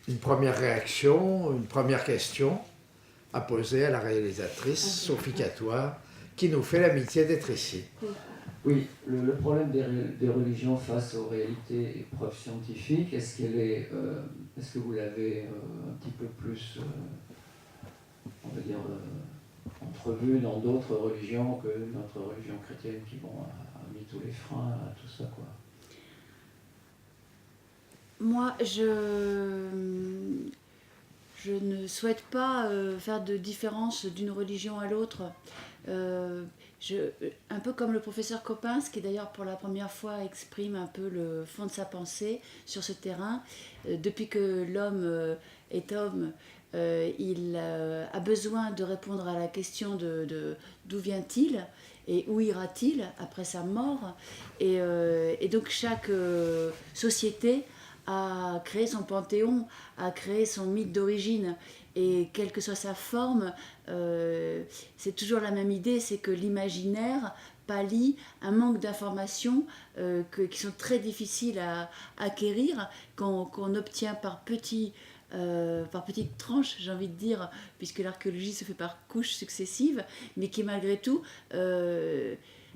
une première réaction, une première question à poser à la réalisatrice Sophie Catoire, qui nous fait l'amitié d'être ici. Oui, le problème des religions face aux réalités et preuves scientifiques, est-ce que vous l'avez un petit peu plus, on va dire, entrevu dans d'autres religions que notre religion chrétienne qui a mis tous les freins à tout ça, quoi? Moi, je ne souhaite pas faire de différence d'une religion à l'autre. Un peu comme le professeur Coppens, qui d'ailleurs pour la première fois exprime un peu le fond de sa pensée sur ce terrain. Depuis que l'homme est homme, il a besoin de répondre à la question d'où vient-il et où ira-t-il après sa mort. Et donc chaque société a créé son panthéon, a créé son mythe d'origine. Et quelle que soit sa forme, c'est toujours la même idée, c'est que l'imaginaire pallie un manque d'informations qui sont très difficiles à acquérir, qu'on obtient par petites tranches, j'ai envie de dire, puisque l'archéologie se fait par couches successives, mais qui malgré tout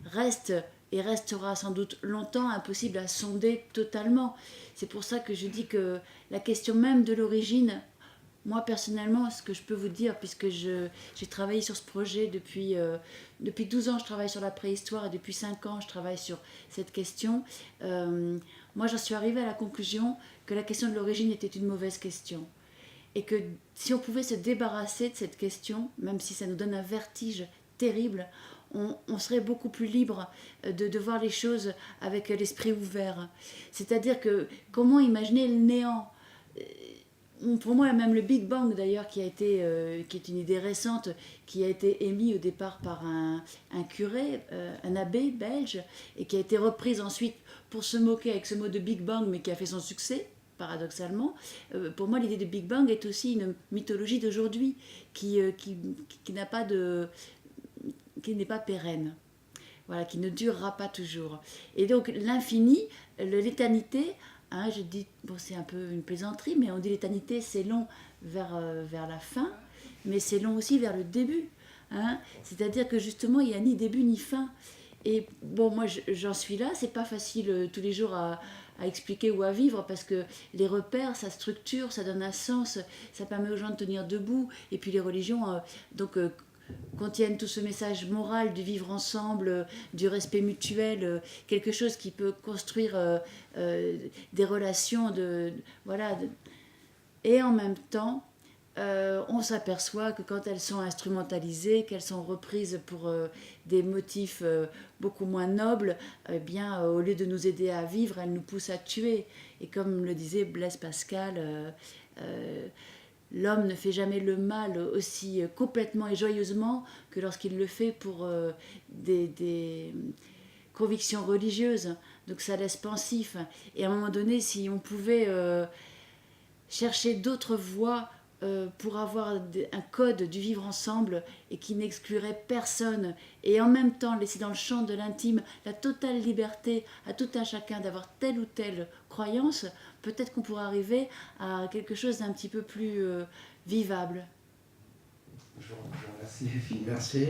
reste et restera sans doute longtemps impossible à sonder totalement. C'est pour ça que je dis que la question même de l'origine, moi personnellement, ce que je peux vous dire, puisque j'ai travaillé sur ce projet depuis 12 ans, je travaille sur la préhistoire, et depuis 5 ans, je travaille sur cette question. Moi, j'en suis arrivée à la conclusion que la question de l'origine était une mauvaise question. Et que si on pouvait se débarrasser de cette question, même si ça nous donne un vertige terrible, on serait beaucoup plus libre de voir les choses avec l'esprit ouvert. C'est-à-dire que comment imaginer le néant? Pour moi, même le Big Bang, d'ailleurs, qui est une idée récente, qui a été émise au départ par un curé, un abbé belge, et qui a été reprise ensuite pour se moquer avec ce mot de Big Bang, mais qui a fait son succès, paradoxalement. Pour moi, l'idée de Big Bang est aussi une mythologie d'aujourd'hui, qui n'a pas qui n'est pas pérenne. Voilà, qui ne durera pas toujours. Et donc, l'infini, l'éternité, hein, je dis, bon, c'est un peu une plaisanterie, mais on dit l'éternité, c'est long vers la fin, mais c'est long aussi vers le début. Hein. C'est-à-dire que justement, il n'y a ni début ni fin. Et bon, moi, j'en suis là, c'est pas facile tous les jours à expliquer ou à vivre, parce que les repères, ça structure, ça donne un sens, ça permet aux gens de tenir debout. Et puis les religions, contiennent tout ce message moral du vivre ensemble, du respect mutuel, quelque chose qui peut construire des relations voilà. Et en même temps, on s'aperçoit que quand elles sont instrumentalisées, qu'elles sont reprises pour des motifs beaucoup moins nobles, eh bien, au lieu de nous aider à vivre, elles nous poussent à tuer. Et comme le disait Blaise Pascal, l'homme ne fait jamais le mal aussi complètement et joyeusement que lorsqu'il le fait pour des convictions religieuses. Donc ça laisse pensif. Et à un moment donné, si on pouvait chercher d'autres voies pour avoir un code du vivre ensemble et qui n'exclurait personne, et en même temps laisser dans le champ de l'intime la totale liberté à tout un chacun d'avoir telle ou telle croyance, peut-être qu'on pourrait arriver à quelque chose d'un petit peu plus vivable. Je vous remercie. Merci.